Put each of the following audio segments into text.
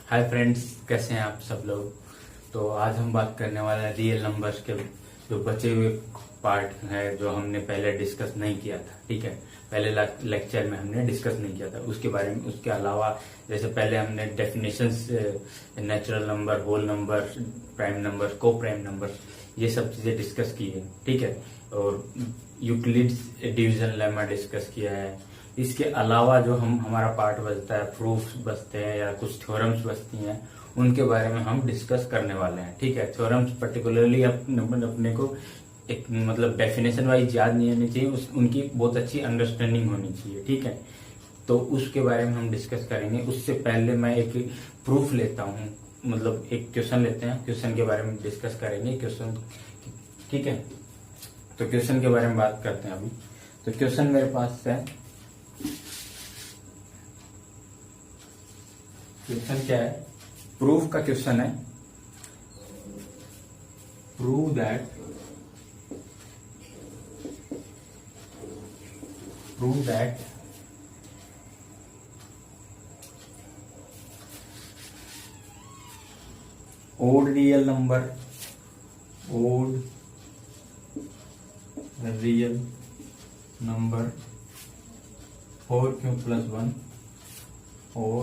Hi friends, कैसे हैं आप सब लोग। तो आज हम बात करने वाले हैं रियल नंबर्स के जो बचे हुए पार्ट है जो हमने पहले डिस्कस नहीं किया था। ठीक है, पहले लेक्चर में हमने डिस्कस नहीं किया था उसके बारे में। उसके अलावा जैसे पहले हमने definitions, natural number, whole number, prime number, coprime number, ये सब चीजें डिस्कस की है। ठीक है, और यूक्लिड्स डिवीजन लेमा डिस्कस किया है। इसके अलावा जो हमारा पार्ट बचता है, प्रूफ्स बचते हैं या कुछ थ्योरम्स बचती हैं, उनके बारे में हम डिस्कस करने वाले हैं। ठीक है, थ्योरम्स पर्टिकुलरली अपने को एक मतलब डेफिनेशन वाइज याद नहीं होनी चाहिए, उनकी बहुत अच्छी अंडरस्टैंडिंग होनी चाहिए। ठीक है, तो उसके बारे में हम डिस्कस करेंगे। उससे पहले मैं एक प्रूफ लेता हूँ, मतलब एक क्वेश्चन लेते हैं, क्वेश्चन के बारे में डिस्कस करेंगे। क्वेश्चन, ठीक है, तो क्वेश्चन के बारे में बात करते हैं अभी। तो क्वेश्चन मेरे पास है, क्वेश्चन क्या है, प्रूफ का क्वेश्चन है। Prove that odd real number 4q plus 1 और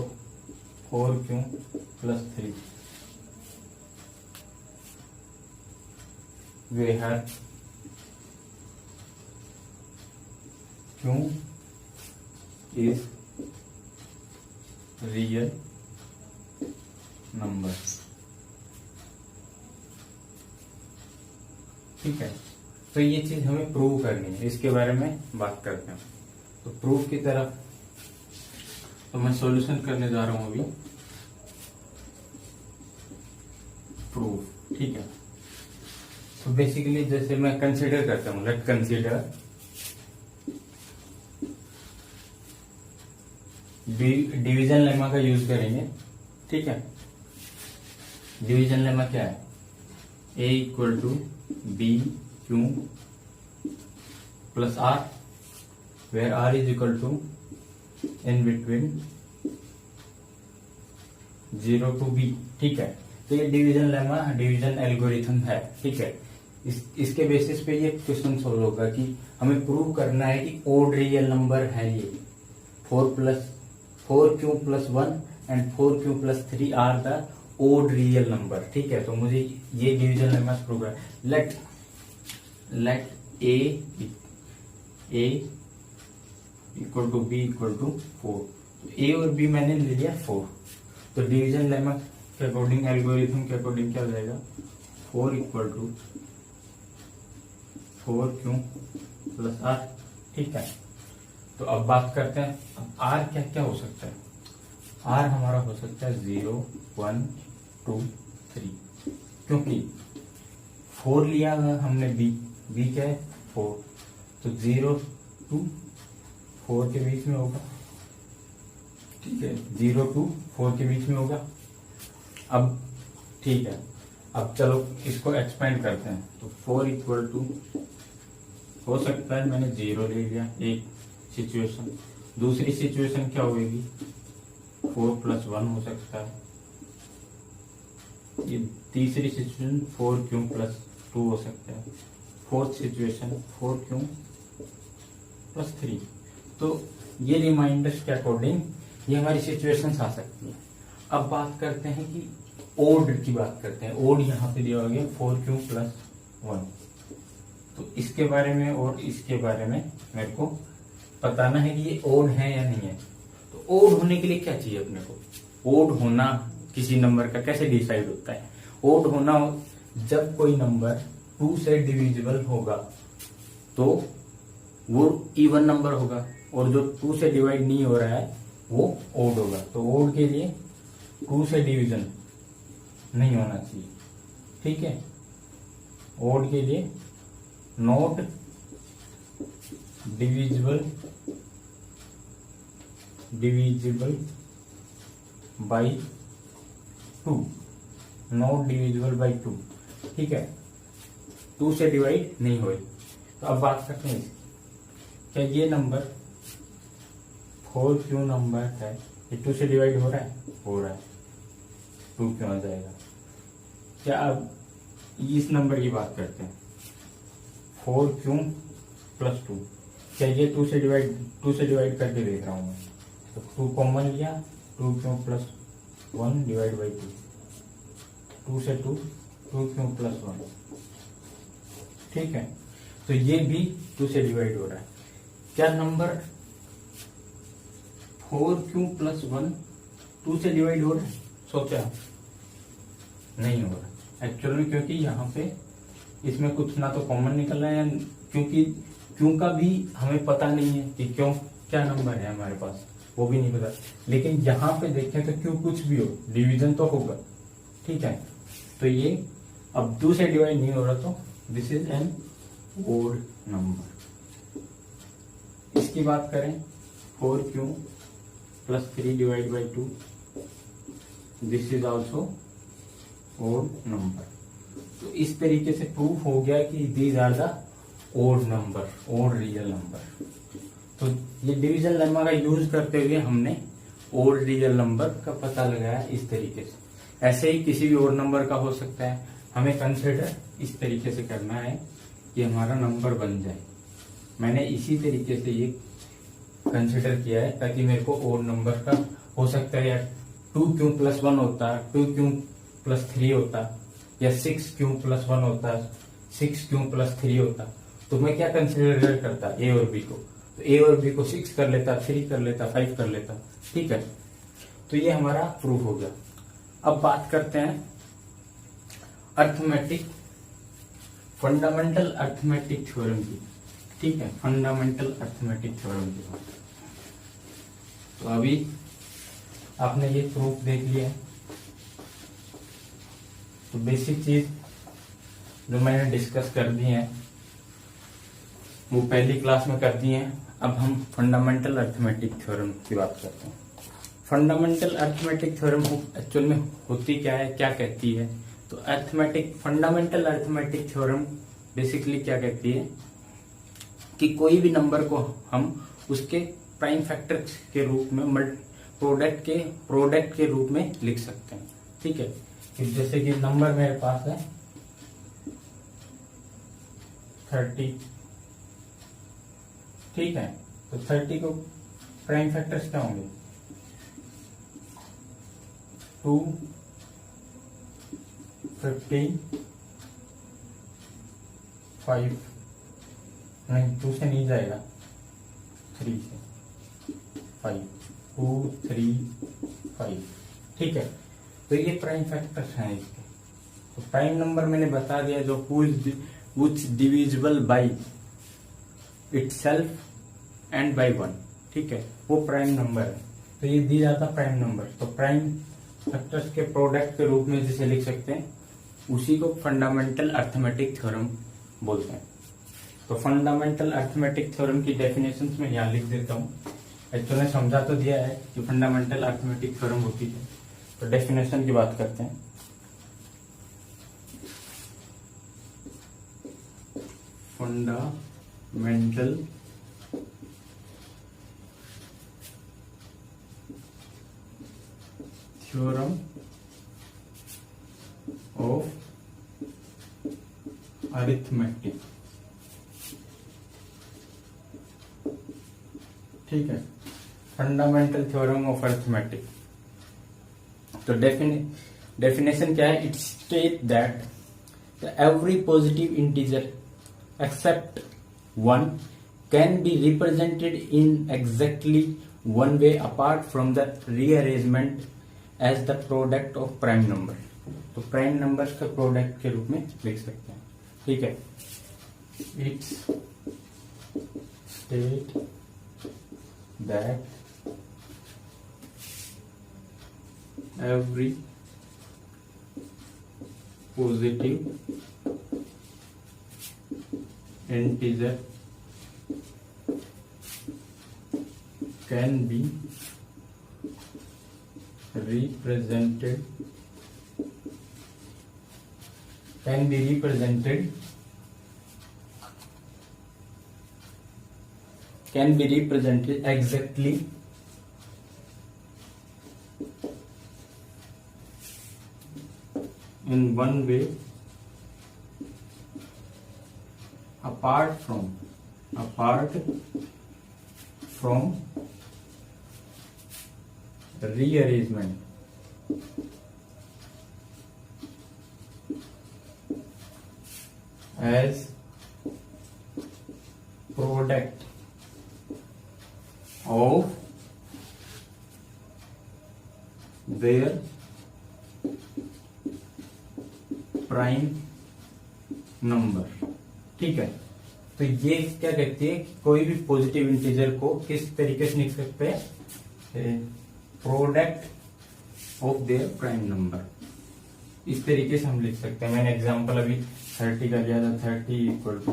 4q plus 3 where q is real number। ठीक है, तो ये चीज हमें प्रूव करनी है, इसके बारे में बात करते हैं। तो प्रूफ की तरफ तो मैं सॉल्यूशन करने जा रहा हूं अभी। प्रूफ, ठीक है, तो बेसिकली जैसे मैं कंसीडर करता हूं, लेट कंसीडर डिवीजन लेमा का यूज करेंगे। ठीक है, डिवीजन लेमा क्या है, a equal to b q plus r, where r is equal to in between 0 to b। ठीक है, तो ये डिवीजन लेमा, डिवीजन एल्गोरिथम है। ठीक है, इसके बेसिस पे ये क्वेश्चन सोल्व होगा कि हमें प्रूव करना है कि ओड रियल नंबर है ये 4q plus 1 and 4q plus 3 are the odd real number. ठीक है, तो मुझे ये डिवीजन लेमा प्रूव करना। Let A equal to B equal to 4। A और बी मैंने ले लिया 4, तो डिवीजन लेमा के अकॉर्डिंग, एल्गोरिथम के अकॉर्डिंग क्या हो जाएगा, 4 equal to 4q plus are. ठीक है, तो अब बात करते हैं, अब आर क्या क्या हो सकता है। आर हमारा हो सकता है 0 1 2 3, क्योंकि 4 लिया हमने, बी क्या है 4, तो 0 to 4 के बीच में होगा। ठीक है, 0 to 4 के बीच में होगा। अब ठीक है, अब चलो इसको एक्सपेंड करते हैं। तो 4 इक्वल टू हो सकता है, मैंने 0 ले लिया एक सिचुएशन। दूसरी सिचुएशन क्या होगी, 4 plus 1 हो सकता है। ये तीसरी सिचुएशन 4q plus 2 हो सकता है। Fourth situation 4q plus 3। तो ये रिमाइंडर्स के अकॉर्डिंग ये हमारी सिचुएशंस आ सकती हैं। अब बात करते हैं कि ओड की बात करते हैं। ओड यहाँ पे दिया गया 4q plus 1, तो इसके बारे में और इसके बारे में मेरे को बताना है कि ये ओड है या नहीं है। तो ओड होने के लिए क्या चाहिए अपने को, ओड होना किसी नंबर का कैसे डिसाइड होता है। ओड होना जब कोई नंबर 2 से डिविजिबल होगा तो वो इवन नंबर होगा, और जो 2 से डिवाइड नहीं हो रहा है वो ओड होगा। तो ओड के लिए 2 से डिवीजन नहीं होना चाहिए। ठीक है, ओड के लिए not divisible by 2, not divisible by 2। ठीक है, 2 से डिवाइड नहीं हुए। तो अब बात करते हैं, क्या ये नंबर 4q नंबर है, ये 2 से डिवाइड हो रहा है, हो रहा है। 2 क्यों आ जाएगा? क्या अब इस नंबर की बात करते हैं, 4 क्यों प्लस 2, क्या ये 2 से डिवाइड करके देख रहा हूँ मैं, तो 2 कॉमन लिया, 2 क्यों प्लस 1 डिवाइड बाई 2, 2 से 2 क्यों प्लस 1, ठीक है। तो ये भी 2 से डिवाइड हो रहा है। क्या नंबर 4 क्यों प्लस 1 2 से डिवाइड हो रहा है? सोचा नहीं हो रहा एक्चुअल में, क्योंकि यहाँ पे इसमें कुछ ना तो कॉमन निकल रहा है, क्योंकि क्यों का भी हमें पता नहीं है कि क्यों क्या नंबर है हमारे पास, वो भी नहीं पता। लेकिन यहाँ पे देखें तो क्यों कुछ भी हो डिवीजन तो होगा, ठीक है। तो ये अब 2 से डिवाइड नहीं हो रहा, तो this is an odd number. इसकी बात करें 4 q plus 3 divide by 2, this is also odd number. तो इस तरीके से प्रूफ हो गया कि these are the odd number, odd real number. तो ये डिवीजन लेमा का यूज करते हुए हमने ओड रियल नंबर का पता लगाया इस तरीके से। ऐसे ही किसी भी ओड नंबर का हो सकता है, हमें कंसिडर इस तरीके से करना है कि हमारा नंबर बन जाए। मैंने इसी तरीके से ये कंसिडर किया है ताकि मेरे को ओड नंबर का हो सकता है, या 2 क्यों प्लस 1 होता, 2 क्यों प्लस 3 होता, या 6 क्यों प्लस 1 होता, 6 क्यों प्लस 3 होता। तो मैं क्या कंसिडर करता, ए और बी को, तो ए और बी को 6 कर लेता, 3 कर लेता, 5 कर लेता, ठीक है। तो ये हमारा प्रूफ हो गया। अब बात करते हैं अर्थमेटिक, फंडामेंटल अर्थमेटिक थ्योरम की, ठीक है, फंडामेंटल अर्थमेटिक थ्योरम की बात। तो अभी आपने ये प्रूफ देख लिया है। तो बेसिक चीज जो मैंने डिस्कस कर दी है वो पहली क्लास में कर दी है। अब हम फंडामेंटल अर्थमेटिक थ्योरम की बात करते हैं। फंडामेंटल अर्थमेटिक थ्योरम एक्चुअल में होती क्या है, क्या कहती है? तो फंडामेंटल अर्थमेटिक थ्योरम बेसिकली क्या कहती है कि कोई भी नंबर को हम उसके प्राइम फैक्टर के रूप में, प्रोडक्ट के रूप में लिख सकते हैं, ठीक है। कि जैसे कि नंबर मेरे पास है 30, ठीक है। तो 30 को प्राइम फैक्टर्स क्या होंगे? 2, 15, 5, नहीं 2 से नहीं जाएगा, 3 से 5, 2, 3, 5, ठीक है। तो ये प्राइम फैक्टर्स हैं इसके। तो प्राइम नंबर मैंने बता दिया जो which divisible by itself and by 1, ठीक है, वो प्राइम नंबर है। तो ये दी जाता प्राइम नंबर। तो प्राइम फैक्टर्स के प्रोडक्ट के रूप में जिसे लिख सकते हैं उसी को फंडामेंटल अर्थमेटिक थ्योरम बोलते हैं। तो फंडामेंटल अर्थमेटिक थ्योरम की डेफिनेशंस में यहाँ लिख देता हूँ। एक्चुअली ने समझा तो दिया है कि फंडामेंटल अर्थमेटिक थ्योरम होती है। तो डेफिनेशन की बात करते हैं। फंडामेंटल थ्योरम ऑफ अरिथमेटिक, ठीक है, फंडामेंटल थ्योरम ऑफ अरिथमेटिक। तो डेफिनेशन क्या है? It state that every positive integer except 1 can be represented in exactly one way apart from the rearrangement as the product of prime number। तो prime numbers का product के रूप में लिख सकते हैं, ठीक है। It's state that every positive integer can be represented exactly in one way apart from rearrangement as product of their prime number. ठीक है, तो ये क्या कहती है, कोई भी पॉजिटिव इंटीजर को किस तरीके से लिख सकते हैं, product of their prime number, इस तरीके से हम लिख सकते हैं। मैंने एग्जांपल अभी 30 का लिया था, 30 इक्वल टू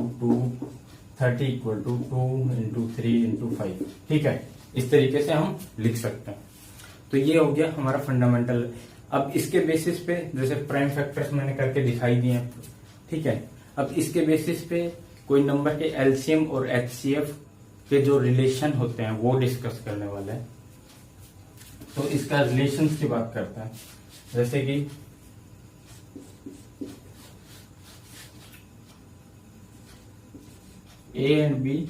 2 इंटू 3 इंटू 5। ठीक है, इस तरीके से हम लिख सकते हैं। तो ये हो गया हमारा फंडामेंटल। अब इसके बेसिस पे जैसे प्राइम फैक्टर्स मैंने करके दिखाई दिए हैं। ठीक है, अब इसके बेसिस पे कोई नंबर के एलसीएम और एचसीएफ के जो रिलेशन होते हैं वो डिस्कस करने वाले हैं। तो इसका रिलेशंस की बात करता है, जैसे कि a and b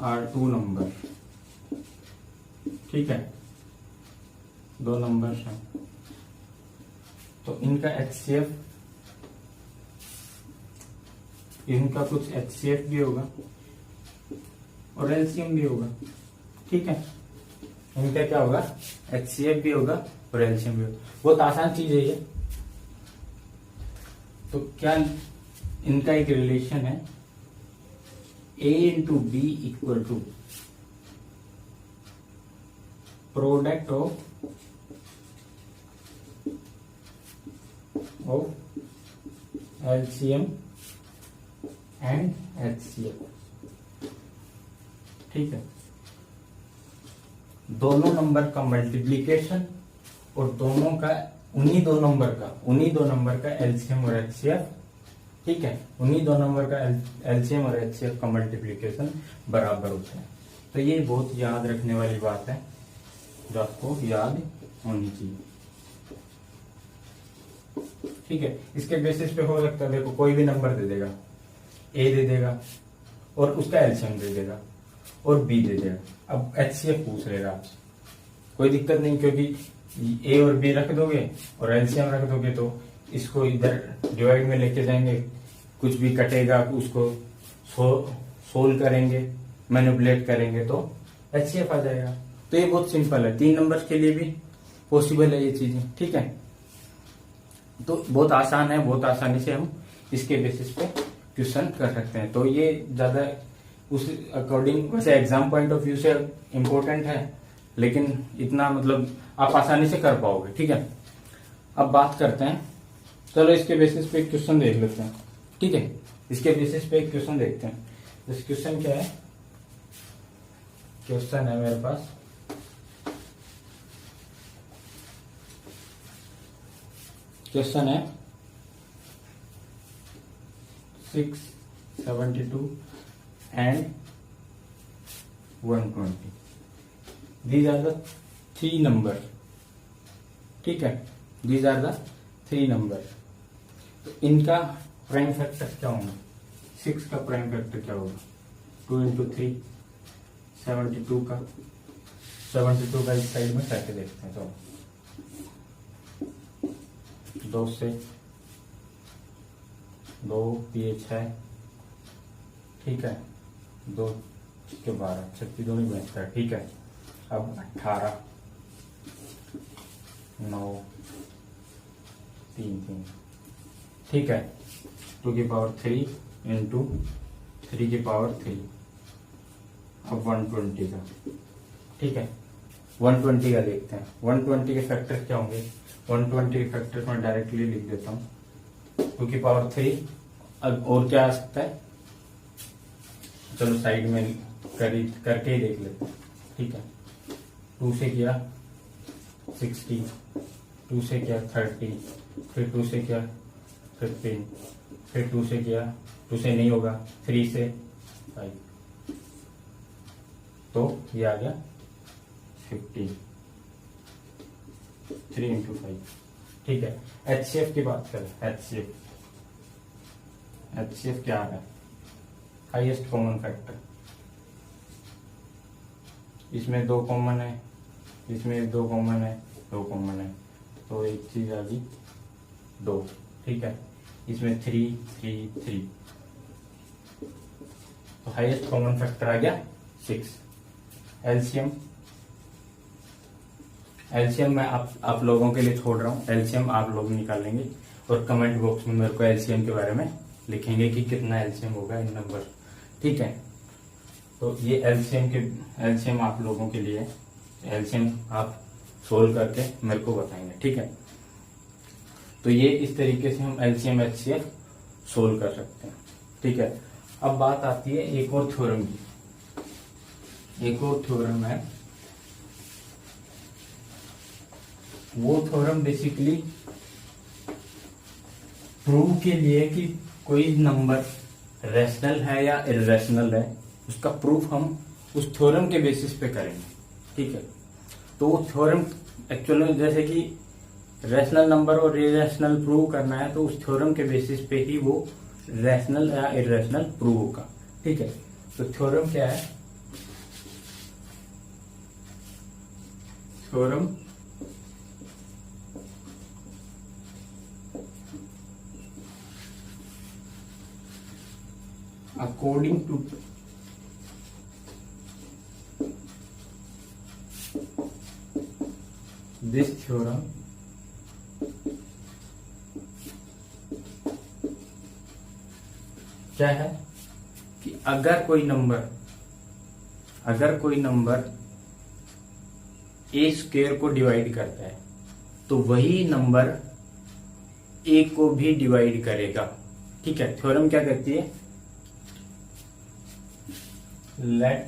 are two number. ठीक है, दो नंबर हैं, तो इनका एचसीएफ, इनका कुछ एचसीएफ भी होगा और एलसीएम भी होगा। ठीक है, इनका क्या होगा, एचसीएफ भी होगा और एलसीएम भी होगा। बहुत आसान चीज है ये। तो क्या इनका एक रिलेशन है, a into b equal to product of LCM and HCF. ठीक है, दोनों नंबर का मल्टीप्लीकेशन और दोनों का उन्हीं दो नंबर का एलसीएम और एचसीएफ। ठीक है, उन्हीं दो नंबर का एलसीएम और एचसीएफ का मल्टीप्लीकेशन बराबर होता है। तो ये बहुत याद रखने वाली बात है जो आपको याद होनी चाहिए। ठीक है, इसके बेसिस पे हो सकता है, देखो कोई भी नंबर दे देगा, ए दे देगा और उसका एलसीएम दे देगा और बी दे देगा। अब एचसीएफ पूछ लेगा आपसे, कोई दिक्कत नहीं, क्योंकि ए और बी रख दोगे और एलसीएम रख दोगे तो इसको इधर डिवाइड में लेके जाएंगे, कुछ भी कटेगा उसको सोल्व करेंगे, मैनिपुलेट करेंगे तो एचसीएफ आ जाएगा। तो ये बहुत सिंपल है, 3 नंबर के लिए भी पॉसिबल है ये चीजें। ठीक है, तो बहुत आसान है, बहुत आसानी से हम इसके बेसिस पे क्वेश्चन कर सकते हैं। तो ये ज्यादा उस अकॉर्डिंग, वैसे एग्जाम पॉइंट ऑफ व्यू से इम्पोर्टेंट है, लेकिन इतना मतलब आप आसानी से कर पाओगे। ठीक है, अब बात करते हैं, चलो इसके बेसिस पे एक क्वेश्चन देख लेते हैं। ठीक है, इसके बेसिस पे एक क्वेश्चन देखते हैं। इस क्वेश्चन क्या है, क्वेश्चन है मेरे पास, क्वेश्चन है 672 and 120. These are the 3 numbers. ठीक है, these are the 3 numbers. तो इनका प्राइम फैक्टर क्या होगा, 6 का प्राइम फैक्टर क्या होगा, 2 इंटू 3 72 का इस साइड में करके देखते हैं। तो 2 से 2 ये 6। ठीक है, 2 के 12, 36 2 नहीं बचता। ठीक है, अब 18 9 3 3। ठीक है, 2 की पावर 3 इंटू 3 की पावर 3। अब 120 का। ठीक है, 120 का देखते हैं, 120 के फैक्टर क्या होंगे। 120 के फैक्टर मैं डायरेक्टली लिख देता हूँ, 2 की पावर 3। अब और क्या आ सकता है, चलो साइड में करके ही देख लेते हैं। ठीक है, 2 से किया 60, 2 से किया 30, फिर 2 से किया 15, फिर 2 से किया, 2 से नहीं होगा, 3 से 5, तो ये आ गया 50, 3 इंटू 5। ठीक है। HCF की बात करें, HCF क्या है? Highest common factor. इसमें 2 कॉमन है, इसमें 2 कॉमन है, 2 कॉमन है, तो एक चीज आ गई 2, ठीक है। इसमें 3 3 3, तो हाईएस्ट कॉमन फैक्टर आ गया 6। एलसीएम मैं आप लोगों के लिए छोड़ रहा हूँ, एलसीएम आप लोग निकालेंगे और कमेंट बॉक्स में मेरे को एलसीएम के बारे में लिखेंगे कि कितना एलसीएम होगा इन नंबर, ठीक है। तो ये एलसीएम आप लोगों के लिए, एलसीएम आप सोल्व करके मेरे को बताएंगे, ठीक है। तो ये इस तरीके से हम एलसीएम एचसीएफ सोल्व कर सकते हैं, ठीक है। अब बात आती है एक और थ्योरम की। एक और थ्योरम है, वो थ्योरम बेसिकली प्रूव के लिए कि कोई नंबर रैशनल है या इर्रेशनल है, उसका प्रूफ हम उस थ्योरम के बेसिस पे करेंगे, ठीक है। तो वो थ्योरम एक्चुअली जैसे कि रैशनल नंबर और इर्रेशनल प्रूव करना है, तो उस थ्योरम के बेसिस पे ही वो रैशनल या इर्रेशनल प्रूव होगा, ठीक है। तो थ्योरम क्या है? Theorem according to this theorem, क्या है कि अगर कोई नंबर ए स्क्वायर को डिवाइड करता है तो वही नंबर ए को भी डिवाइड करेगा, ठीक है। थ्योरम क्या कहती है? Let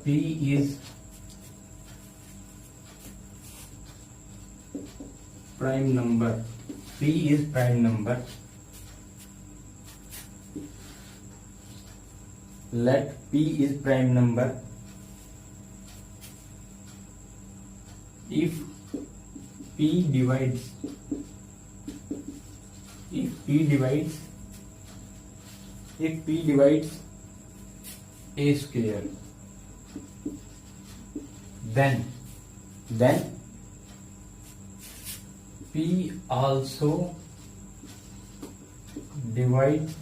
P is prime number. P is prime number. Let P is prime number if P divides a square, then P also divides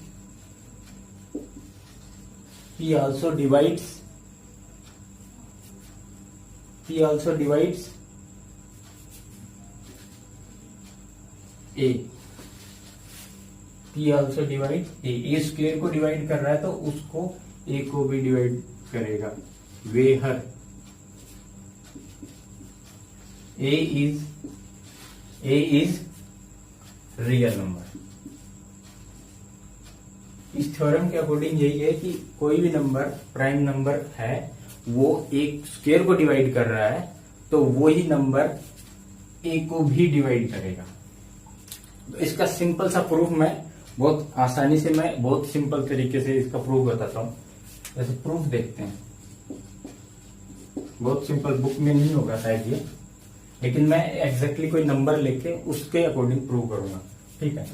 A square को डिवाइड कर रहा है तो उसको A को भी डिवाइड करेगा। वेहर A इज रियल नंबर। इस थ्योरम के अकॉर्डिंग यही है कि कोई भी नंबर प्राइम नंबर है, वो एक स्क्वायर को डिवाइड कर रहा है तो वो ही नंबर ए को भी डिवाइड करेगा। तो इसका सिंपल सा प्रूफ मैं बहुत आसानी से, मैं बहुत सिंपल तरीके से इसका प्रूफ बताता हूं। जैसे प्रूफ देखते हैं, बहुत सिंपल, बुक में नहीं होगा शायद ये, लेकिन मैं एग्जैक्टली कोई नंबर लेके उसके अकॉर्डिंग प्रूव करूंगा, ठीक है,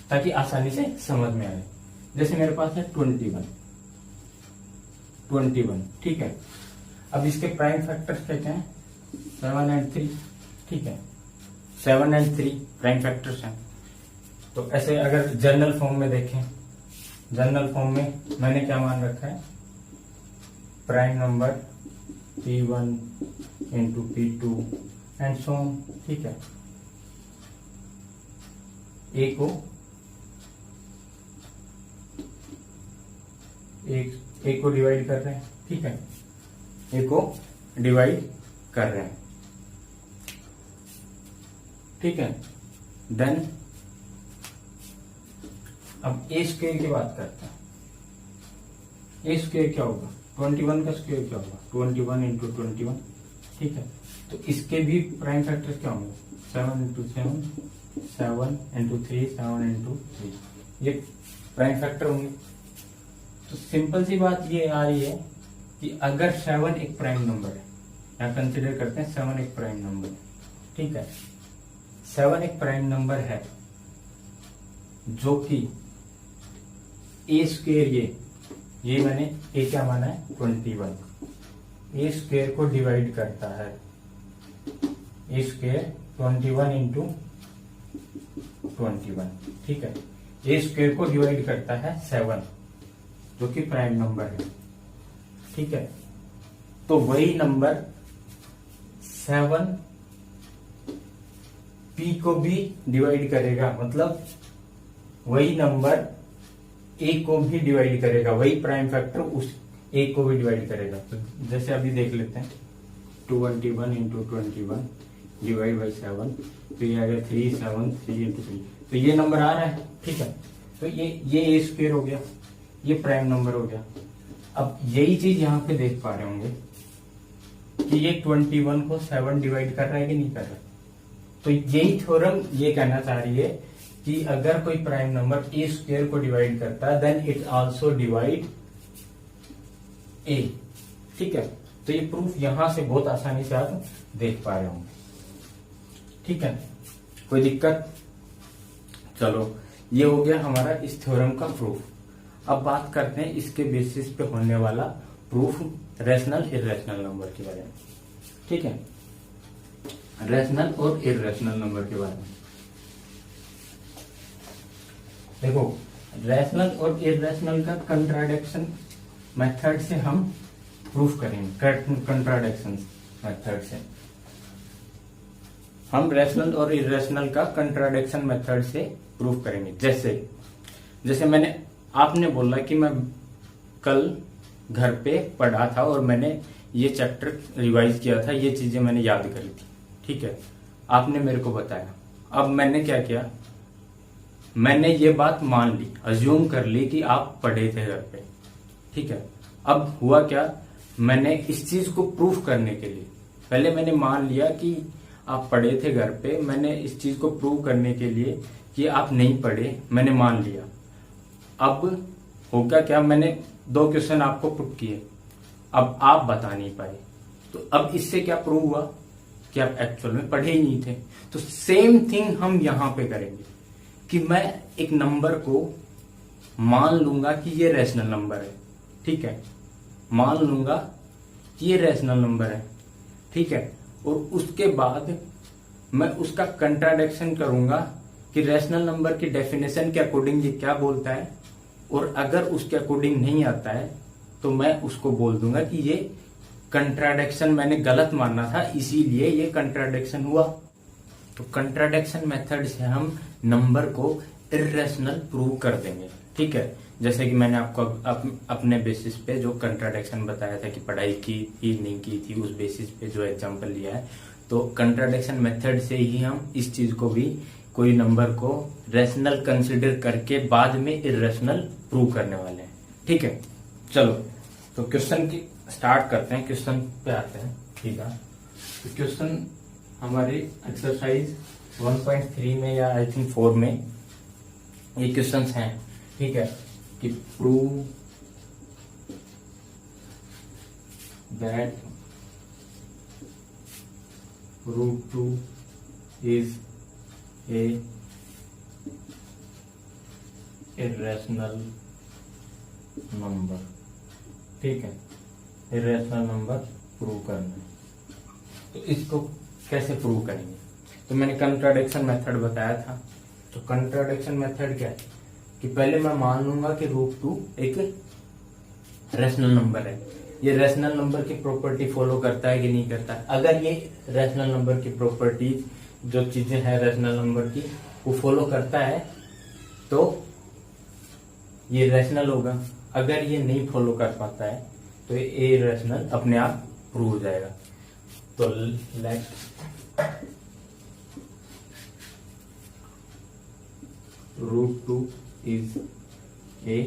ताकि आसानी से समझ में आए। जैसे मेरे पास है 21, ठीक है। अब इसके प्राइम फैक्टर्स क्या क्या हैं? 7 और 3, ठीक है। 7 और 3 प्राइम फैक्टर्स हैं। तो ऐसे अगर जनरल फॉर्म में देखें, जनरल फॉर्म में मैंने क्या मान रखा है? Prime number P1 into P2 and so on, ठीक है। ए को डिवाइड कर रहे हैं, ठीक है, ए को डिवाइड कर रहे हैं, ठीक है। देन अब ए स्क्वायर की बात करते हैं। ए स्क्वायर क्या होगा? 21 का स्क्वायर क्या होगा? 21 इंटू 21, ठीक है। तो इसके भी प्राइम फैक्टर्स क्या होंगे? 7 इंटू 7, 7 इंटू 3, 7 इंटू 3, ये प्राइम फैक्टर होंगे। तो तो सिंपल सी बात ये आ रही है कि अगर 7 एक प्राइम नंबर है, यहाँ कंसिडर करते हैं 7 एक प्राइम नंबर है, ठीक है। 7 एक प्राइम नंबर है जो कि ए स्क्वेयर, ये मैंने ए क्या माना है 21, ए स्क्वेयर को डिवाइड करता है, ए स्क्वेयर 21 इंटू 21, ठीक है। ए स्क्वेयर को डिवाइड करता है 7 जो कि प्राइम नंबर है, ठीक है। तो वही नंबर 7 पी को भी डिवाइड करेगा, मतलब वही नंबर ए को भी डिवाइड करेगा, वही प्राइम फैक्टर उस ए को भी डिवाइड करेगा। तो जैसे अभी देख लेते हैं 21 इंटू 21 डिवाइड बाई 7, तो ये आ गया 3 7 3 इंटू 3, तो ये नंबर आ रहा है, ठीक है। तो ये ए स्क्वायर हो गया, ये प्राइम नंबर हो गया। अब यही चीज यहाँ पे देख पा रहे होंगे कि ये 21 को 7 डिवाइड कर रहा है कि नहीं कर रहा। तो यही थ्योरम ये कहना चाह रही है कि अगर कोई प्राइम नंबर ए स्क्वायर को डिवाइड करता है देन इट आल्सो डिवाइड ए, ठीक है। तो ये प्रूफ यहां से बहुत आसानी से आप देख पा रहे होंगे, ठीक है। कोई दिक्कत? चलो, ये हो गया हमारा इस थ्योरम का प्रूफ। अब बात करते हैं इसके बेसिस पे होने वाला प्रूफ रैशनल इर्रेशनल नंबर के बारे में, ठीक है। रैशनल और इर्रेशनल नंबर के बारे में देखो, रैशनल और इर्रेशनल का कंट्राडिक्शन मेथड से हम प्रूफ करेंगे। कंट्राडिक्शन मेथड से हम रैशनल और इर्रेशनल का कंट्राडिक्शन मेथड से प्रूफ करेंगे। जैसे मैंने आपने बोला कि मैं कल घर पे पढ़ा था और मैंने ये चैप्टर रिवाइज किया था, ये चीजें मैंने याद करी थी, ठीक है। आपने मेरे को बताया, अब मैंने क्या किया, मैंने ये बात मान ली, अज्यूम कर ली कि आप पढ़े थे घर पे, ठीक है। अब हुआ क्या, मैंने इस चीज को प्रूफ करने के लिए पहले मैंने मान लिया कि आप पढ़े थे घर पे, मैंने इस चीज को प्रूव करने के लिए कि आप नहीं पढ़े मैंने मान लिया। अब होगा क्या, मैंने 2 क्वेश्चन आपको पुट किए, अब आप बता नहीं पाए, तो अब इससे क्या प्रूव हुआ कि आप एक्चुअल में पढ़े ही नहीं थे। तो सेम थिंग हम यहां पे करेंगे कि मैं एक नंबर को मान लूंगा कि ये रैशनल नंबर है, ठीक है, मान लूंगा कि ये रैशनल नंबर है, ठीक है। और उसके बाद मैं उसका कंट्राडिक्शन करूंगा कि रैशनल नंबर की डेफिनेशन के अकॉर्डिंग ये क्या बोलता है, और अगर उसके अकॉर्डिंग नहीं आता है तो मैं उसको बोल दूंगा कि ये कंट्राडिक्शन मैंने गलत माना था, इसीलिए ये कंट्राडिक्शन हुआ। तो कंट्राडिक्शन मेथड से हम नंबर को इर्रेशनल प्रूव कर देंगे, ठीक है। जैसे कि मैंने आपको अपने बेसिस पे जो कंट्राडिक्शन बताया था कि पढ़ाई की थी नहीं की थी, उस बेसिस पे जो एग्जांपल लिया है, तो कंट्राडिक्शन मेथड से ही हम इस चीज को भी, कोई नंबर को रैशनल कंसिडर करके बाद में इर्रेशनल प्रूव करने वाले हैं, ठीक है। चलो, तो क्वेश्चन की स्टार्ट करते हैं, क्वेश्चन पे आते हैं, ठीक है। तो क्वेश्चन हमारे एक्सरसाइज 1.3 में या आई थिंक 4 में ये क्वेश्चंस हैं, ठीक है, कि prove that √2 is A irrational number, ठीक है। इर्रेशनल नंबर प्रूव करना है, तो इसको कैसे प्रूव करेंगे। तो मैंने कंट्राडिक्शन मेथड बताया था। तो कंट्राडिक्शन मेथड क्या है कि पहले मैं मान लूंगा कि √2 एक रैशनल नंबर है। ये रैशनल नंबर की प्रॉपर्टी फॉलो करता है कि नहीं करता है। अगर ये रैशनल नंबर की प्रॉपर्टी, जो चीजें हैं रैशनल नंबर की, वो फॉलो करता है तो ये रैशनल होगा। अगर ये नहीं फॉलो कर पाता है तो ये इर्रेशनल अपने आप प्रूव हो जाएगा। तो let √2 is a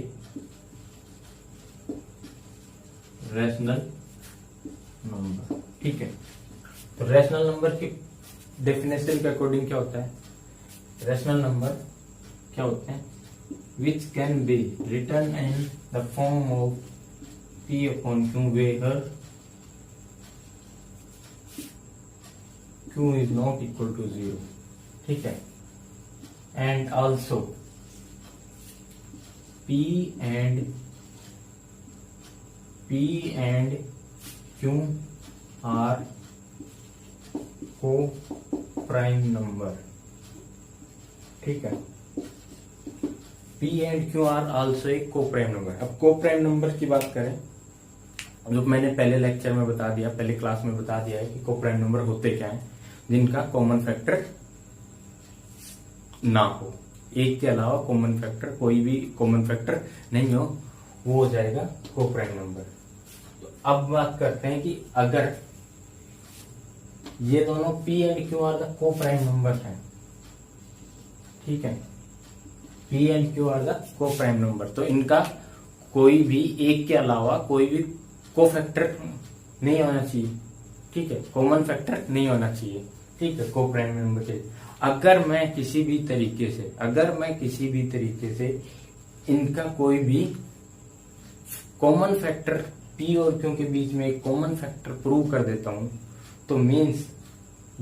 rational number, ठीक है। तो रैशनल नंबर की डेफिनेशन के अकॉर्डिंग क्या होता है, रैशनल नंबर क्या होते हैं, which can be written in the form of p upon q where q is not equal to 0, ठीक है। And also P and Q are co-prime number, ठीक है। P and Q are also एक co-prime number। अब co-prime number की बात करें, जो मैंने पहले लेक्चर में बता दिया, पहले क्लास में बता दिया है कि co-prime number होते क्या हैं, जिनका कॉमन फैक्टर ना हो, एक के अलावा कॉमन फैक्टर, कोई भी कॉमन फैक्टर नहीं हो, वो हो जाएगा को-प्राइम नंबर। तो अब बात करते हैं कि अगर ये दोनों P and Q are the coprime number हैं, ठीक है, P and Q are the coprime number, तो इनका कोई भी एक के अलावा कोई भी को-फैक्टर नहीं होना चाहिए, ठीक है, कॉमन फैक्टर नहीं होना चाहिए, ठीक है, को-प्राइम नंबर के। अगर मैं किसी भी तरीके से इनका कोई भी कॉमन फैक्टर P और Q के बीच में एक कॉमन फैक्टर प्रूव कर देता हूं, तो मीन्स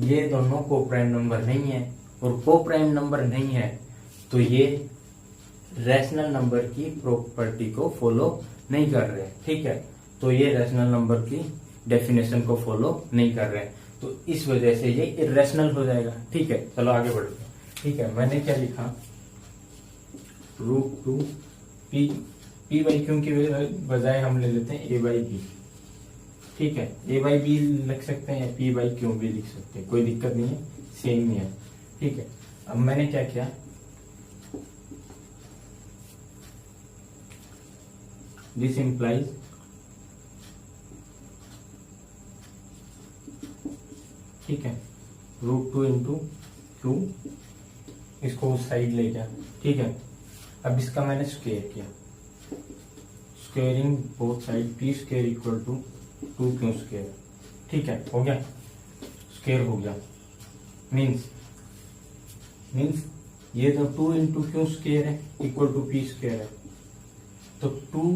ये दोनों को-प्राइम नंबर नहीं है, और को-प्राइम नंबर नहीं है तो ये रैशनल नंबर की प्रॉपर्टी को फॉलो नहीं कर रहे, ठीक है, तो ये रैशनल नंबर की डेफिनेशन को फॉलो नहीं कर रहे, तो इस वजह से ये इरेशनल हो जाएगा, ठीक है। चलो आगे बढ़ते हैं, ठीक है। मैंने क्या लिखा, √2 P बाई क्यू की बजाय हम ले लेते हैं A बाई बी, ठीक है, A बाई बी लिख सकते हैं, P बाई क्यू भी लिख सकते हैं, कोई दिक्कत नहीं है, सेम ही है, ठीक है। अब मैंने क्या किया, दिस इंप्लाइज ठीक है, √2 इंटू क्यू, इसको उस साइड ले गया, ठीक है। अब इसका मैंने स्क्वायर किया, squaring both side, P square equal to 2Q square, ठीक है, हो गया, स्क्वायर हो गया, मीन्स ये तो 2 इंटू क्यू स्क्वायर है इक्वल टू P स्क्वायर है, तो 2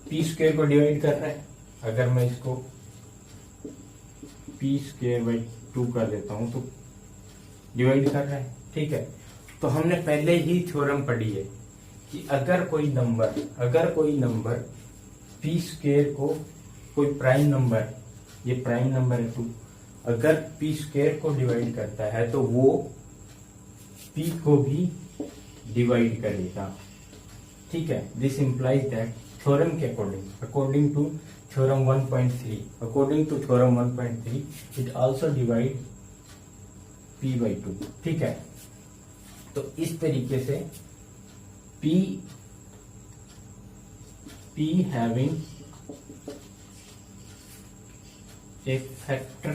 P स्क्वायर को डिवाइड कर रहा है, अगर मैं इसको P स्क्वायर बाई 2 कर देता हूं तो डिवाइड कर रहा है, ठीक है। तो हमने पहले ही थ्योरम पढ़ी है कि अगर कोई नंबर P स्क्वायर को, कोई प्राइम नंबर, ये प्राइम नंबर है 2, अगर P स्क्वायर को डिवाइड करता है तो वो P को भी डिवाइड करेगा, ठीक है। दिस इंप्लाइज दैट, थ्योरम के according to theorem 1.3, according to theorem 1.3 it also divide P by 2, ठीक है। तो इस तरीके से P having a factor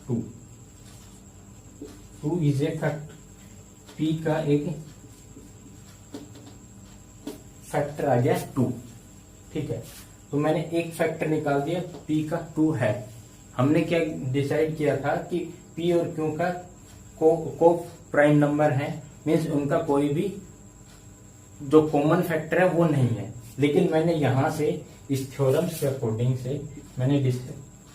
2 is a factor, P का एक फैक्टर आ गया 2, ठीक है। तो मैंने एक फैक्टर निकाल दिया, P का 2 है। हमने क्या डिसाइड किया था कि P और Q का को प्राइम नंबर है, मीन्स उनका कोई भी जो कॉमन फैक्टर है वो नहीं है, लेकिन मैंने यहां से इस थ्योरम्स के अकॉर्डिंग से मैंने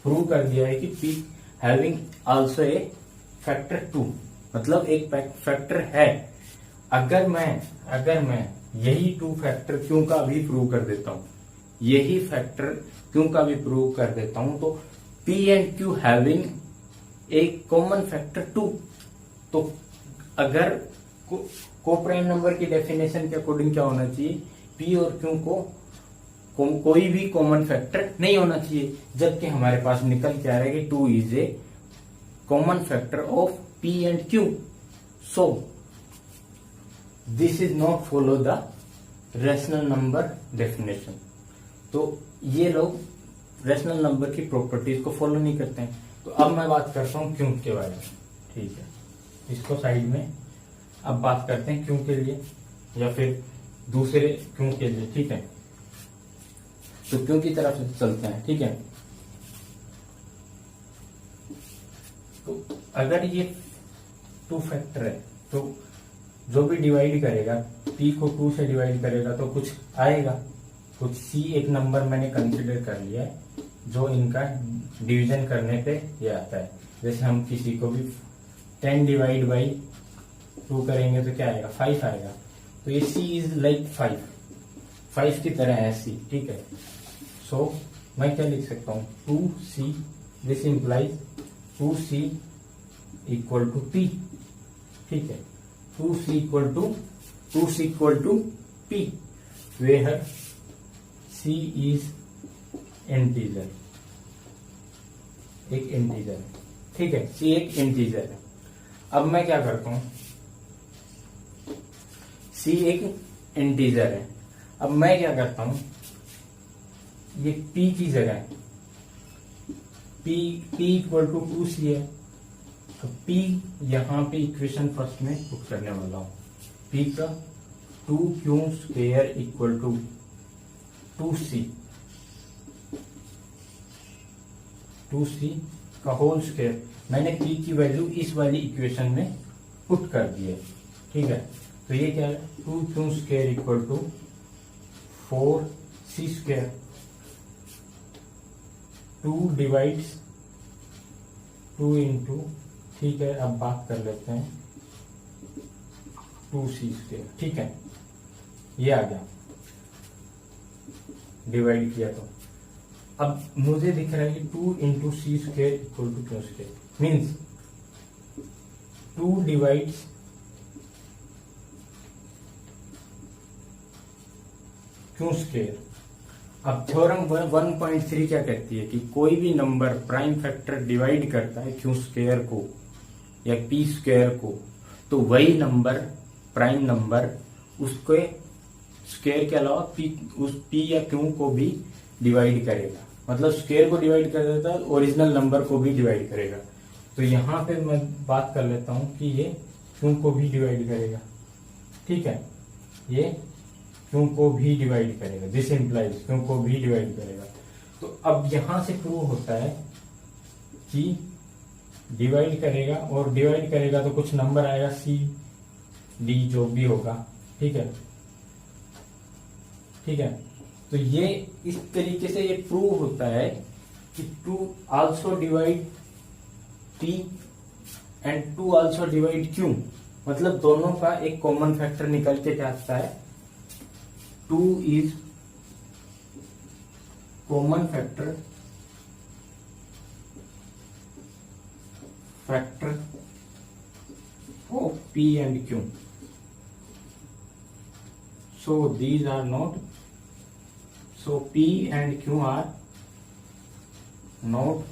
प्रूव कर दिया है कि P having also a factor 2, मतलब एक फैक्टर है। अगर मैं यही 2 फैक्टर क्यों का भी प्रूव कर देता हूं, यही फैक्टर क्यों का भी प्रूव कर देता हूं, तो P एंड Q हैविंग एक कॉमन फैक्टर 2, तो अगर को प्राइम नंबर की डेफिनेशन के अकॉर्डिंग क्या होना चाहिए, P और Q को कोई भी कॉमन फैक्टर नहीं होना चाहिए, जबकि हमारे पास निकल के आ रहा है कि 2 is A common factor of P and Q, so this is not follow the rational number definition. तो ये लोग रैशनल नंबर की प्रॉपर्टीज को फॉलो नहीं करते हैं। तो अब मैं बात करता हूं क्यों के बारे में, ठीक है, इसको साइड में। अब बात करते हैं क्यों के लिए या फिर दूसरे क्यों के लिए, ठीक है। तो क्यों की तरफ से चलते हैं, ठीक है। तो अगर ये 2 फैक्टर है तो जो भी डिवाइड करेगा, p को 2 से डिवाइड करेगा तो कुछ आएगा, कुछ c एक नंबर मैंने कंसिडर कर लिया है जो इनका डिवीजन करने पे ये आता है। जैसे हम किसी को भी 10 डिवाइड बाई 2 करेंगे तो क्या आएगा, 5 आएगा। तो ये c इज लाइक 5 की तरह है c, ठीक है। सो मैं क्या लिख सकता हूँ, 2c, this implies 2c equal to p, ठीक है। 2c equal to p, where c is integer, एक इंटीजर, ठीक है। c एक इंटीजर है। अब मैं क्या करता हूं, c एक इंटीजर है, अब मैं क्या करता हूं, ये p की जगह p इक्वल टू 2c है, तो p यहां पे इक्वेशन फर्स्ट में पुट करने वाला हूं, p का 2q square equal to 2c का होल स्क्वायर। मैंने p की वैल्यू इस वाली इक्वेशन में पुट कर दी है, ठीक है। तो ये क्या है, 2q square equal to 4c square, 2 divides 2 into, ठीक है। अब बात कर लेते हैं 2c स्क्वायर, ठीक है। ये आ गया, डिवाइड किया तो अब मुझे दिख रहा है कि 2 into c square equal to q square, means 2 divides q square. अब थ्योरम 1.3 क्या कहती है कि कोई भी नंबर प्राइम फैक्टर डिवाइड करता है क्यू स्क्वेयर को या पी स्क्वेयर को, तो वही नंबर प्राइम नंबर उसके स्क्वेयर के अलावा उस पी या क्यू को भी डिवाइड करेगा। मतलब स्क्वेयर को डिवाइड कर देता है, ओरिजिनल नंबर को भी डिवाइड करेगा। तो यहां पे मैं बात कर लेता हूं कि ये क्यू को भी डिवाइड करेगा, ठीक है। ये क्यू को भी डिवाइड करेगा, दिस इंप्लाइज क्यू को भी डिवाइड करेगा। तो अब यहां से प्रूव होता है कि डिवाइड करेगा, और डिवाइड करेगा तो कुछ नंबर आएगा सी डी जो भी होगा, ठीक है, ठीक है। तो ये इस तरीके से ये प्रूव होता है कि 2 also divide P and 2 also divide Q, मतलब दोनों का एक कॉमन फैक्टर निकल के क्या आता है, 2 is common factor of P and Q. So these are not, so P and Q are not,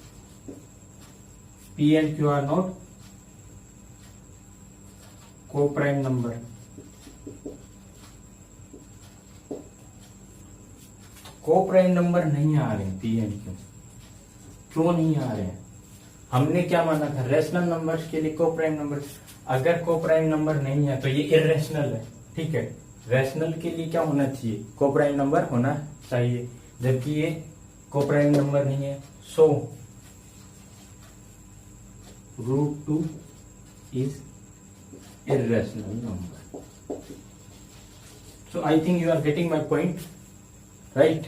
P and Q are not co-prime number. Co-prime number नहीं आ रहे P एंड Q, क्यों नहीं आ रहे हैं? हमने क्या माना था, रेशनल नंबर्स के लिए को-प्राइम नंबर। अगर को-प्राइम नंबर नहीं है तो ये इरेशनल है, ठीक है। रेशनल के लिए क्या होना चाहिए, को-प्राइम नंबर होना चाहिए, जबकि ये को-प्राइम नंबर नहीं है। सो √2 is irrational number. So I think you are getting my point, right?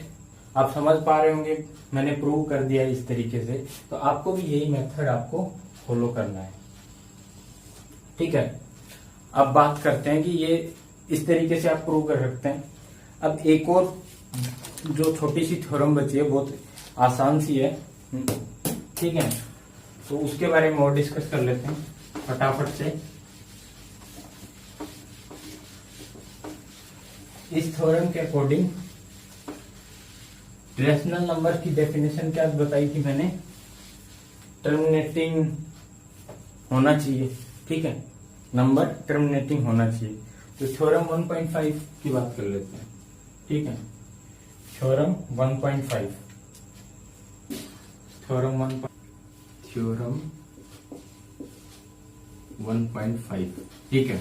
आप समझ पा रहे होंगे, मैंने प्रूव कर दिया इस तरीके से। तो आपको भी यही मेथड आपको फॉलो करना है, ठीक है। अब बात करते हैं कि ये इस तरीके से आप प्रूव कर सकते हैं। अब एक और जो छोटी सी थ्योरम बची है, बहुत आसान सी है, ठीक है। तो उसके बारे में और डिस्कस कर लेते हैं फटाफट से। इस थ्योरम के अकॉर्डिंग रेशनल नंबर की डेफिनेशन क्या बताई थी मैंने, टर्मिनेटिंग होना चाहिए, ठीक है, नंबर टर्मिनेटिंग होना चाहिए। तो थ्योरम 1.5 की बात कर लेते हैं, ठीक है। थ्योरम 1.5, थ्योरम 1.5, ठीक है।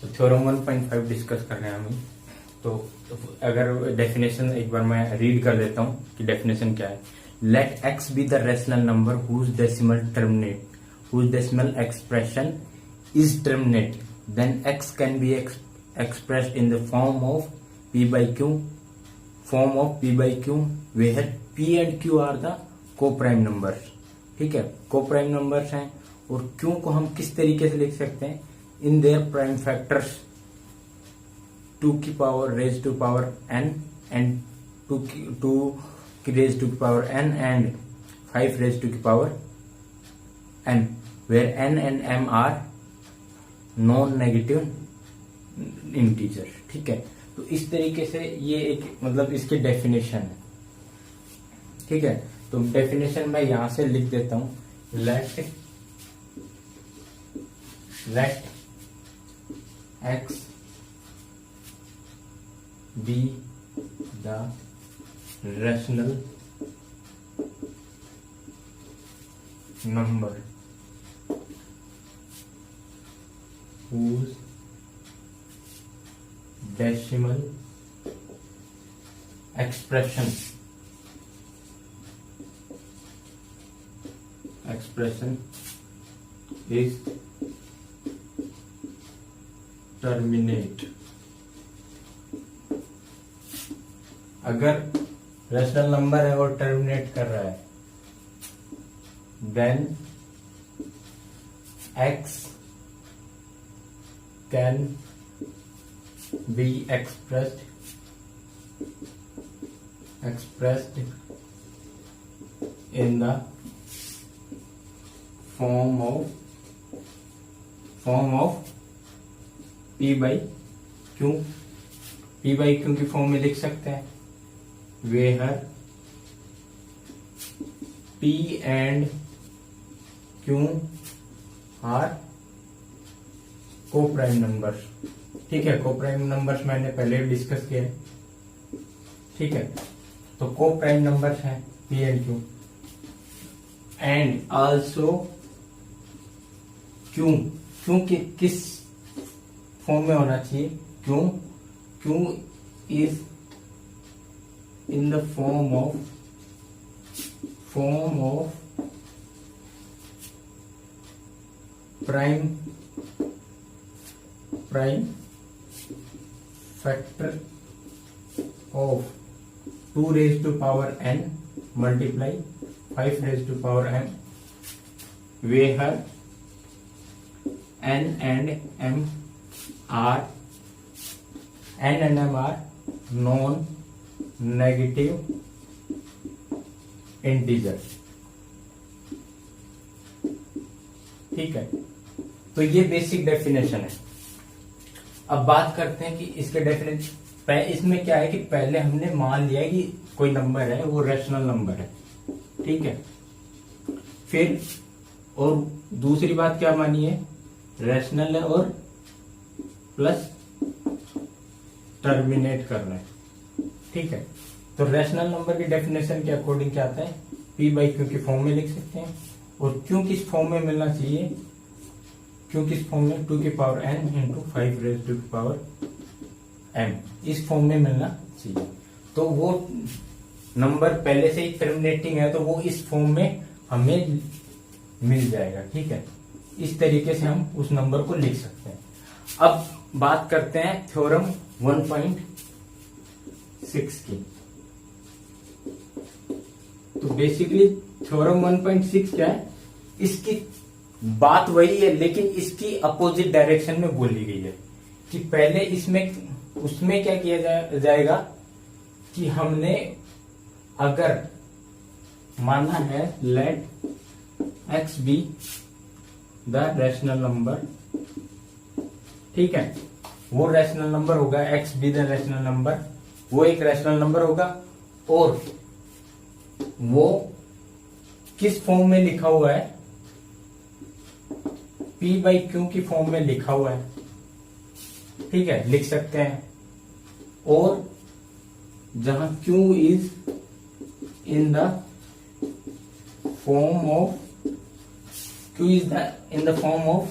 तो थ्योरम 1.5 डिस्कस कर रहे हैं हम। तो अगर डेफिनेशन एक बार मैं रीड कर देता हूं कि डेफिनेशन क्या है। Let x be the rational number whose decimal expression is terminate then x can be expressed in the form of p by q, where p and q are the co-prime numbers. ठीक है, co-prime numbers हैं, और q को हम किस तरीके से लिख सकते हैं, in their prime factors 2 की power raised to power n and 2 raised to power n and 5 raised to power m, where n and m are non negative integer. ठीक है, तो इस तरीके से ये एक मतलब इसकी डेफिनेशन है. ठीक है, तो डेफिनेशन मैं यहां से लिख देता हूं. Let x be the rational number whose decimal expression is terminate. अगर रैशनल नंबर है और टर्मिनेट कर रहा है, then x can be expressed in the form of p by q. p by q की फॉर्म में लिख सकते हैं, where p and q are को प्राइम नंबर्स. ठीक है, को प्राइम नंबर्स मैंने पहले भी डिस्कस किया है. ठीक है, तो को प्राइम नंबर्स हैं P and Q, and also Q. Q की किस फॉर्म में होना चाहिए, Q is in the form of prime factor of 2 raised to power n multiply 5 raised to power m, where n and m are non-negative integers. ठीक है, तो ये basic definition है. अब बात करते हैं कि इसके डेफिनेशन. इसमें क्या है कि पहले हमने मान लिया कि कोई नंबर है वो रैशनल नंबर है. ठीक है, फिर और दूसरी बात क्या मानी है, रैशनल है और प्लस टर्मिनेट करना है. ठीक है, तो रैशनल नंबर की डेफिनेशन के अकॉर्डिंग क्या आता है, p बाई क्यू की फॉर्म में लिख सकते हैं. और क्यू किस फॉर्म में मिलना चाहिए, क्यू किस फॉर्म में 2 की power n into 5 raise to की पावर m, इस फॉर्म में मिलना चाहिए. तो वो नंबर पहले से ही टर्मिनेटिंग है तो वो इस फॉर्म में हमें मिल जाएगा. ठीक है, इस तरीके से हम उस नंबर को लिख सकते हैं. अब बात करते हैं थ्योरम 1.6 की. तो बेसिकली थ्योरम 1.6 क्या है, इसकी बात वही है लेकिन इसकी अपोजिट डायरेक्शन में बोली गई है. कि पहले उसमें क्या किया जाएगा कि हमने अगर माना है let x be the rational number. ठीक है, वो रैशनल नंबर होगा, x be the rational number, वो एक रैशनल नंबर होगा और वो किस फॉर्म में लिखा हुआ है, p बाई क्यू की फॉर्म में लिखा हुआ है. ठीक है, लिख सकते हैं. और जहां q is in the form of in the form of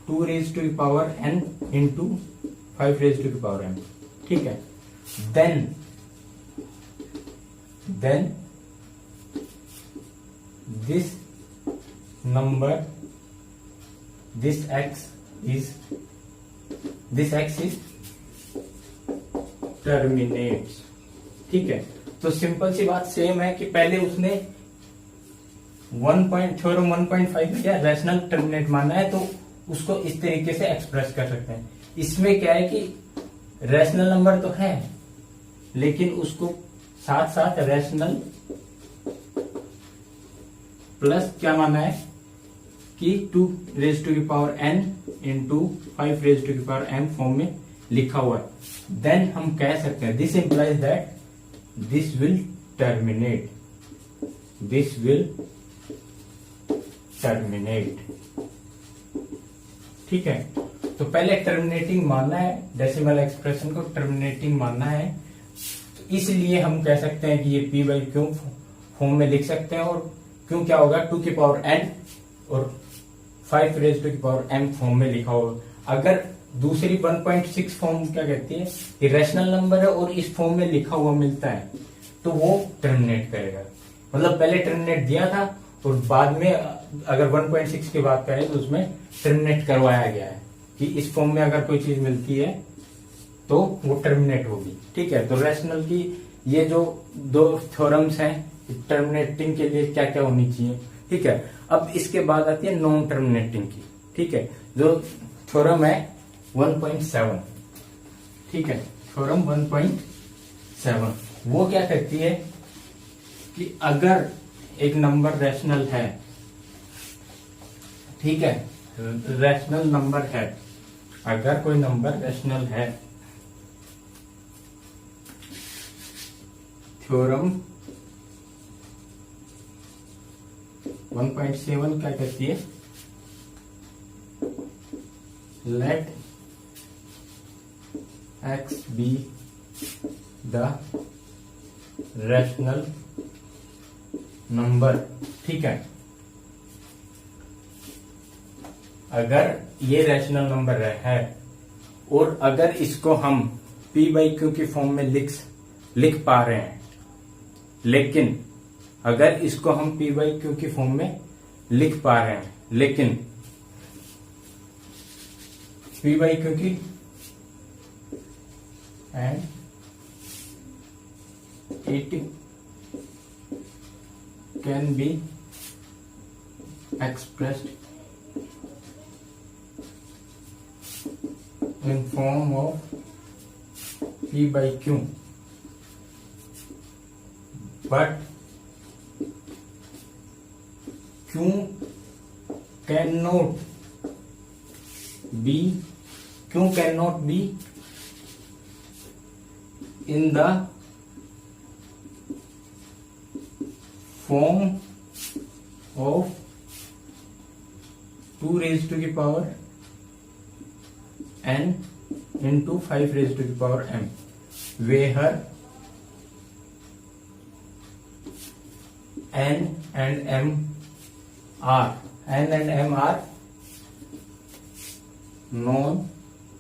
2 raised to the power n into 5 raised to the power m. ठीक है, then this number this x is terminates. ठीक है, तो सिंपल सी बात सेम है कि पहले उसने थ्योरम 1.5 में क्या रैशनल टर्मिनेट माना है, तो उसको इस तरीके से एक्सप्रेस कर सकते हैं। इसमें क्या है कि रैशनल नंबर तो है, लेकिन उसको साथ साथ रैशनल प्लस क्या माना है कि 2 raise to the power n into 5 raise to the power m form में लिखा हुआ है। देन हम कह सकते हैं this implies that this will terminate, ठीक है। तो पहले टर्मिनेटिंग मानना है, डेसिमल एक्सप्रेशन को टर्मिनेटिंग मानना है, तो इसलिए हम कह सकते हैं कि ये p बाई क्यू फॉर्म में लिख सकते हैं। और क्यों क्या होगा 2 की पावर n और 5 रेज टू की पावर m फॉर्म में लिखा होगा। अगर दूसरी 1.6 फॉर्म क्या कहती है कि रैशनल नंबर है और इस फॉर्म में लिखा हुआ मिलता है, तो वो टर्मिनेट करेगा। मतलब पहले टर्मिनेट दिया था और बाद में अगर 1.6 की बात करें तो उसमें टर्मिनेट करवाया गया है कि इस फॉर्म में अगर कोई चीज मिलती है तो वो टर्मिनेट होगी। ठीक है, तो रैशनल की ये जो दो थ्योरम्स हैं टर्मिनेटिंग के लिए क्या क्या होनी चाहिए। ठीक है, अब इसके बाद आती है नॉन टर्मिनेटिंग की। ठीक है, जो थ्योरम है 1.7, ठीक है, थ्योरम 1.7 वो क्या कहती है कि अगर एक नंबर रैशनल है, ठीक है, रैशनल नंबर है, अगर कोई नंबर रैशनल है, थ्योरम 1.7 क्या कहती है, let x be the rational number। ठीक है, अगर ये रैशनल नंबर है और अगर इसको हम p बाई क्यू की फॉर्म में लिख पा रहे हैं, लेकिन अगर इसको हम p बाई क्यू की फॉर्म में लिख पा रहे हैं, लेकिन p बाई क्यू की and it can be expressed in form of p by q, but q cannot be in the form of 2 raised to the power n into 5 raised to the power m, where n and m are non-negative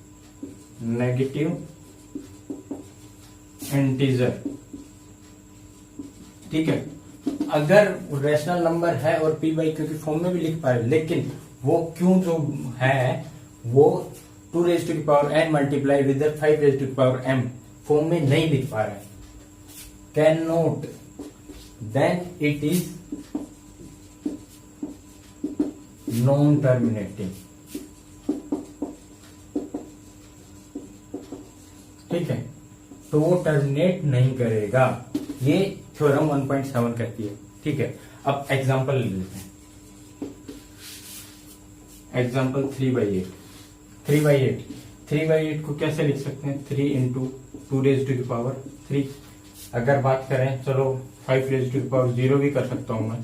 integer. ठीक है, अगर rational number है और p by Q की form में भी लिख पाए, लेकिन वो क्यू जो है वो 2 रेज टू की power n multiply with 5 raise to की पावर m फॉर्म में नहीं लिख पा रहे, can not, then it is non terminating. ठीक है, तो वो टर्मिनेट नहीं करेगा, ये थ्योरम 1.7 कहती है। ठीक है, अब एग्जांपल ले लेते हैं, एग्जांपल 3/8 को कैसे लिख सकते हैं, 3 into 2 raise to the power 3। अगर बात करें, चलो 5 रेज टू द पावर 0 भी कर सकता हूं मैं।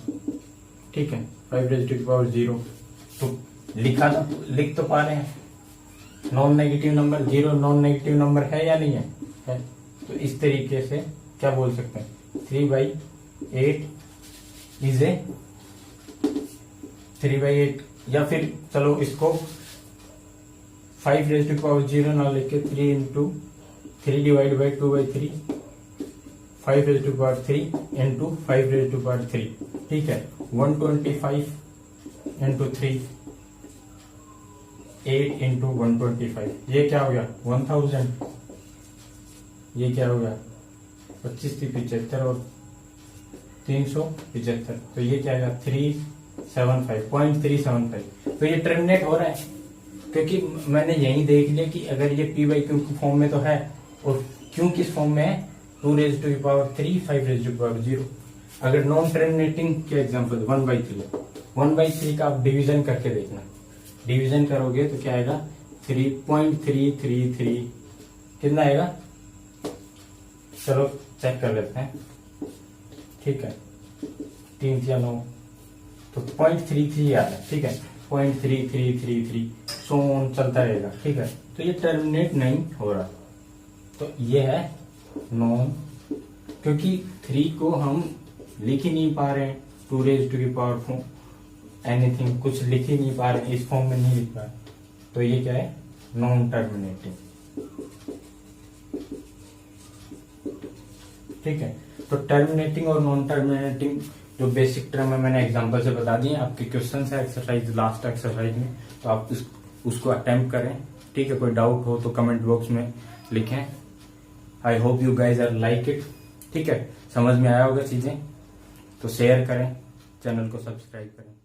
ठीक है, 5 रेज टू द पावर 0 तो लिख तो पा रहे हैं, non negative number 0 non negative number है या नहीं है? तो इस तरीके से क्या बोल सकते हैं, 3/8 इज ए 3/8, या फिर चलो इसको 5 रेज टू पावर 0 ना लेके 3 into 3 divide by 2/3, 5 raise to power 3 into 5 raise to power 3। ठीक है, 125 इंटू 3 8 इंटू 125, ये क्या हो गया 1000, ये क्या हो गया 25 थी 75 और 375, तो ये क्या आएगा 375.375। तो ये टर्मिनेट हो रहा है क्योंकि मैंने यही देख लिया कि अगर ये पी बाई क्यू फॉर्म में तो है और क्यू किस फॉर्म में है 2 raised to the power 3 5 raised to the power 0। अगर नॉन टर्मिनेटिंग के एग्जाम्पल 1/3 का आप डिवीजन करके देखना, डिवीजन करोगे तो क्या आएगा 3.333, कितना आएगा चलो चेक कर लेते हैं, ठीक है 3 या 9 तो 0.33 आ रहा है, ठीक है 0.3333 सोन चलता रहेगा, ठीक है। तो ये टर्मिनेट नहीं हो रहा, तो ये है नॉन, क्योंकि 3 को हम लिख ही नहीं पा रहे हैं 2 raised to the power 4 anything, कुछ लिख ही नहीं पा रहे, इस फॉर्म में नहीं लिख पा रहे, तो ये क्या है नॉन टर्मिनेटिंग, ठीक है। तो टर्मिनेटिंग और नॉन टर्मिनेटिंग जो बेसिक टर्म है मैंने एग्जांपल से बता दिए, आपके क्वेश्चन है एक्सरसाइज लास्ट एक्सरसाइज में, तो आप उसको अटेम्प्ट करें, ठीक है। कोई डाउट हो तो कमेंट बॉक्स में लिखें। I hope you guys are like it, ठीक है। समझ में आया होगा चीजें, तो शेयर करें, चैनल को सब्सक्राइब करें।